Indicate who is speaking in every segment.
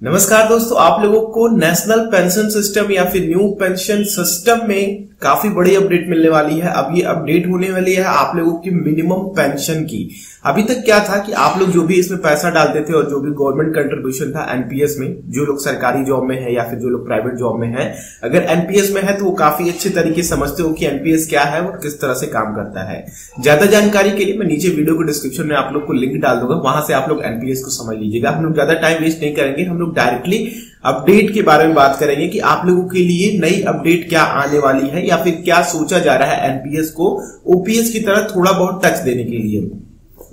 Speaker 1: नमस्कार दोस्तों, आप लोगों को नेशनल पेंशन सिस्टम या फिर न्यू पेंशन सिस्टम में काफी बड़ी अपडेट मिलने वाली है। अब ये अपडेट होने वाली है आप लोगों की मिनिमम पेंशन की। अभी तक क्या था कि आप लोग जो भी इसमें पैसा डालते थे और जो भी गवर्नमेंट कंट्रीब्यूशन था एनपीएस में, जो लोग सरकारी जॉब में है या फिर जो लोग प्राइवेट जॉब में है, अगर एनपीएस में है तो वो काफी अच्छे तरीके समझते हो कि एनपीएस क्या है और किस तरह से काम करता है। ज्यादा जानकारी के लिए मैं नीचे वीडियो को डिस्क्रिप्शन में आप लोग को लिंक डाल दूंगा, वहां से आप लोग एनपीएस को समझ लीजिएगा। हम लोग ज्यादा टाइम वेस्ट नहीं करेंगे, हम लोग डायरेक्टली अपडेट के बारे में बात करेंगे कि आप लोगों के लिए नई अपडेट क्या आने वाली है या फिर क्या सोचा जा रहा है एनपीएस को ओपीएस की तरह थोड़ा बहुत टच देने के लिए।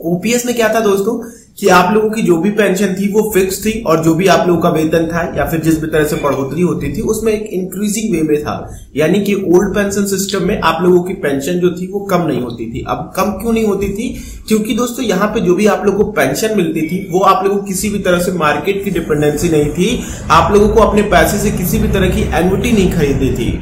Speaker 1: ओपीएस में क्या था दोस्तों कि आप लोगों की जो भी पेंशन थी वो फिक्स थी और जो भी आप लोगों का वेतन था या फिर जिस भी तरह से बढ़ोतरी होती थी उसमें एक इंक्रीजिंग वे में था। यानी कि ओल्ड पेंशन सिस्टम में आप लोगों की पेंशन जो थी वो कम नहीं होती थी। अब कम क्यों नहीं होती थी? क्योंकि दोस्तों यहाँ पे जो भी आप लोगों को पेंशन मिलती थी वो आप लोगों को किसी भी तरह से मार्केट की डिपेंडेंसी नहीं थी। आप लोगों को अपने पैसे से किसी भी तरह की एन्युटी नहीं खरीदनी थी।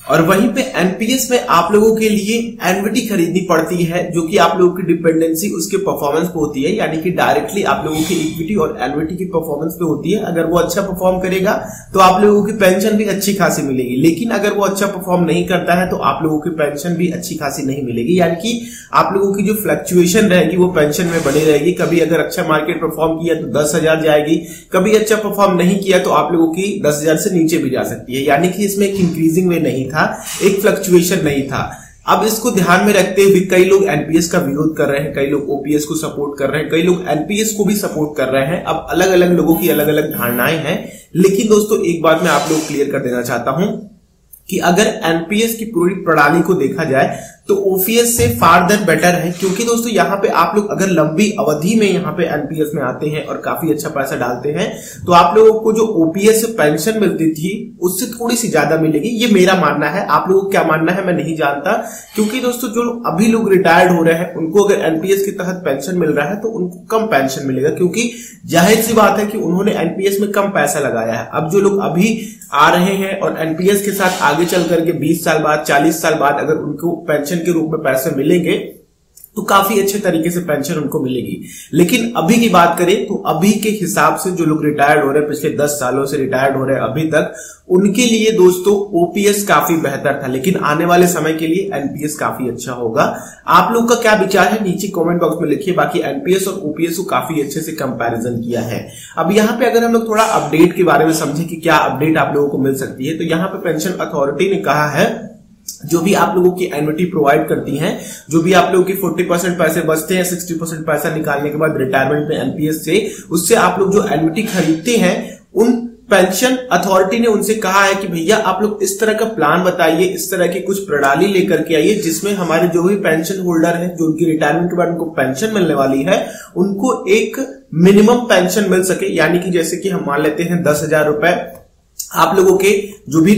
Speaker 1: और वहीं पे एनपीएस में आप लोगों के लिए एन्युटी खरीदनी पड़ती है, जो कि आप लोगों की डिपेंडेंसी उसके परफॉर्मेंस पे होती है। यानी कि डायरेक्टली आप लोगों की इक्विटी और एन्युटी की परफॉर्मेंस पे होती है। अगर वो अच्छा परफॉर्म करेगा तो आप लोगों की पेंशन भी अच्छी खासी मिलेगी, लेकिन अगर वो अच्छा परफॉर्म नहीं करता है तो आप लोगों की पेंशन भी अच्छी खासी नहीं मिलेगी। यानी कि आप लोगों की जो फ्लक्चुएशन रहेगी वो पेंशन में बनी रहेगी। कभी अगर अच्छा मार्केट परफॉर्म किया तो 10,000 जाएगी, कभी अच्छा परफॉर्म नहीं किया तो आप लोगों की 10,000 से नीचे भी जा सकती है। यानी कि इसमें एक इंक्रीजिंग वे नहीं था, एक फ्लक्चुएशन नहीं था। अब इसको ध्यान में रखते हुए कई लोग एनपीएस का विरोध कर रहे हैं, कई लोग ओपीएस को सपोर्ट कर रहे हैं, कई लोग एनपीएस को भी सपोर्ट कर रहे हैं। अब अलग अलग लोगों की अलग अलग धारणाएं हैं, लेकिन दोस्तों एक बात मैं आप लोग क्लियर कर देना चाहता हूं कि अगर एनपीएस की पूरी प्रणाली को देखा जाए तो ओपीएस से फारदर बेटर है। क्योंकि दोस्तों यहाँ पे आप लोग अगर लंबी अवधि में यहाँ पे एनपीएस में आते हैं और काफी अच्छा पैसा डालते हैं तो आप लोगों को जो ओपीएस से पेंशन मिलती थी उससे थोड़ी सी ज्यादा मिलेगी। ये मेरा मानना है, आप लोगों को क्या मानना है मैं नहीं जानता। क्योंकि दोस्तों जो अभी लोग रिटायर्ड हो रहे हैं उनको अगर एनपीएस के तहत पेंशन मिल रहा है तो उनको कम पेंशन मिलेगा, क्योंकि जाहिर सी बात है कि उन्होंने एनपीएस में कम पैसा लगाया है। अब जो लोग अभी आ रहे हैं और एनपीएस के साथ आगे चल करके 20 साल बाद 40 साल बाद अगर उनको पेंशन के रूप में पैसे मिलेंगे तो काफी अच्छे तरीके से पेंशन उनको मिलेगी। लेकिन अभी की बात करें तो अभी के हिसाब से जो लोग रिटायर्ड हो रहे हैं, पिछले 10 सालों से रिटायर्ड हो रहे हैं अभी तक, उनके लिए दोस्तों ओपीएस काफी बेहतर था। लेकिन आने वाले समय के लिए एनपीएस काफी अच्छा होगा। आप लोग का क्या विचार है नीचे कमेंट बॉक्स में लिखिए। बाकी एनपीएस और ओपीएस को काफी अच्छे से कंपैरिजन किया है। अब यहाँ पे अगर हम लोग थोड़ा अपडेट के बारे में समझे कि क्या अपडेट आप लोगों को मिल सकती है, तो यहाँ पे पेंशन अथॉरिटी ने कहा है जो भी आप लोगों की एन्युटी प्रोवाइड करती हैं, जो भी आप लोगों की 40% पैसे बचते हैं, 60% पैसा निकालने के बाद रिटायरमेंट में एनपीएस से, उससे आप लोग जो एन्युटी खरीदते हैं, उन पेंशन अथॉरिटी ने उनसे कहा है कि भैया आप लोग इस तरह का प्लान बताइए, इस तरह की कुछ प्रणाली लेकर के आइए जिसमें हमारे जो भी पेंशन होल्डर हैं, जो उनकी रिटायरमेंट के बाद उनको पेंशन मिलने वाली है, उनको एक मिनिमम पेंशन मिल सके। यानी कि जैसे कि हम मान लेते हैं 10,000 रुपए आप लोगों के जो भी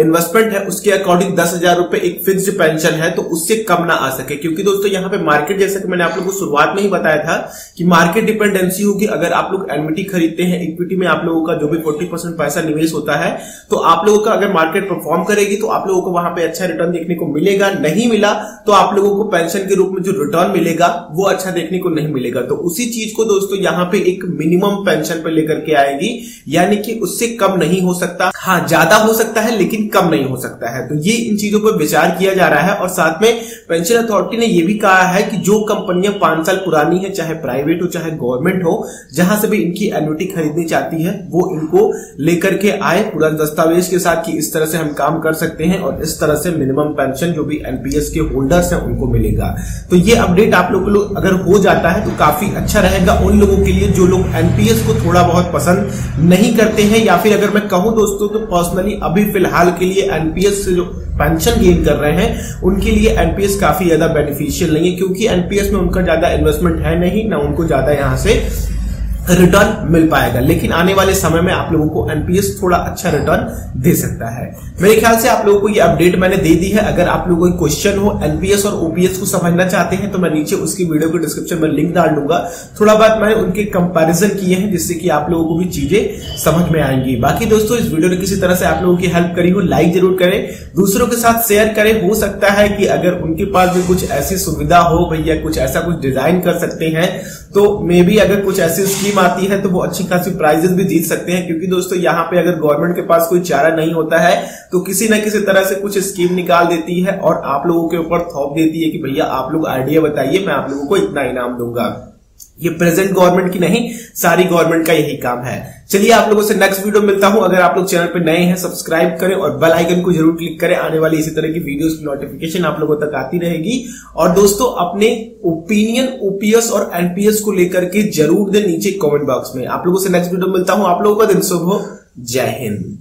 Speaker 1: इन्वेस्टमेंट है उसके अकॉर्डिंग 10,000 रुपए एक फिक्स्ड पेंशन है, तो उससे कम ना आ सके। क्योंकि दोस्तों यहाँ पे मार्केट, जैसा कि मैंने आप लोगों को शुरुआत में ही बताया था कि मार्केट डिपेंडेंसी होगी। अगर आप लोग एन्युटी खरीदते हैं, इक्विटी में आप लोगों का जो भी 40% पैसा निवेश होता है, तो आप लोगों का अगर मार्केट परफॉर्म करेगी तो आप लोगों को वहां पे अच्छा रिटर्न देखने को मिलेगा। नहीं मिला तो आप लोगों को पेंशन के रूप में जो रिटर्न मिलेगा वो अच्छा देखने को नहीं मिलेगा। तो उसी चीज को दोस्तों यहाँ पे एक मिनिमम पेंशन पे लेकर के आएगी, यानी कि उससे कम नहीं हो सकता। हाँ, ज्यादा हो सकता है लेकिन कम नहीं हो सकता है। तो ये इन चीजों पर विचार किया जा रहा है। और साथ में पेंशन अथॉरिटी ने यह भी कहा है कि जो कंपनियां 5 साल पुरानी है, चाहे प्राइवेट हो चाहे गवर्नमेंट हो, जहां से भी इनकी एन्युटी खरीदनी चाहती है वो इनको लेकर के आए पूरा दस्तावेज के साथ कि इस तरह से हम काम कर सकते हैं और इस तरह से मिनिमम पेंशन जो भी एनपीएस के होल्डर्स हैं उनको मिलेगा। तो ये अपडेट आप लोग अगर हो जाता है तो काफी अच्छा रहेगा उन लोगों के लिए जो लोग एनपीएस को थोड़ा बहुत पसंद नहीं करते हैं, या फिर अगर मैं कहूं दोस्तों तो पर्सनली अभी फिलहाल के लिए एनपीएस से जो पेंशन गेन कर रहे हैं उनके लिए एनपीएस काफी ज्यादा बेनिफिशियल नहीं है। क्योंकि एनपीएस में उनका ज्यादा इन्वेस्टमेंट है नहीं, ना उनको ज्यादा यहां से रिटर्न मिल पाएगा। लेकिन आने वाले समय में आप लोगों को एनपीएस थोड़ा अच्छा रिटर्न दे सकता है। मेरे ख्याल से आप लोगों को ये अपडेट मैंने दे दी है। अगर आप लोगों को क्वेश्चन हो एनपीएस और ओपीएस को समझना चाहते हैं तो मैं नीचे उसकी वीडियो को डिस्क्रिप्शन में लिंक डाल दूंगा। थोड़ा बात मैंने उनके कंपैरिजन किए हैं जिससे कि आप लोगों को भी चीजें समझ में आएंगी। बाकी दोस्तों इस वीडियो ने किसी तरह से आप लोगों की हेल्प करी हो, लाइक जरूर करें, दूसरों के साथ शेयर करें। हो सकता है कि अगर उनके पास भी कुछ ऐसी सुविधा हो, भैया कुछ ऐसा कुछ डिजाइन कर सकते हैं, तो मे बी अगर कुछ ऐसी स्कीम स्कीम आती है तो वो अच्छी खासी प्राइजेस भी जीत सकते हैं, क्योंकि दोस्तों यहाँ पे अगर गवर्नमेंट के पास कोई चारा नहीं होता है तो किसी न किसी तरह से कुछ स्कीम निकाल देती है और आप लोगों के ऊपर थोप देती है कि भैया आप लोग आइडिया बताइए, मैं आप लोगों को इतना इनाम दूंगा। ये प्रेजेंट गवर्नमेंट की नहीं, सारी गवर्नमेंट का यही काम है। चलिए आप लोगों से नेक्स्ट वीडियो मिलता हूं। अगर आप लोग चैनल पे नए हैं सब्सक्राइब करें और बेल आइकन को जरूर क्लिक करें, आने वाली इसी तरह की वीडियोस की नोटिफिकेशन आप लोगों तक आती रहेगी। और दोस्तों अपने ओपिनियन ओपीएस और एनपीएस को लेकर के जरूर दें नीचे कमेंट बॉक्स में। आप लोगों से नेक्स्ट वीडियो मिलता हूं। आप लोगों का दिन शुभ हो। जय हिंद।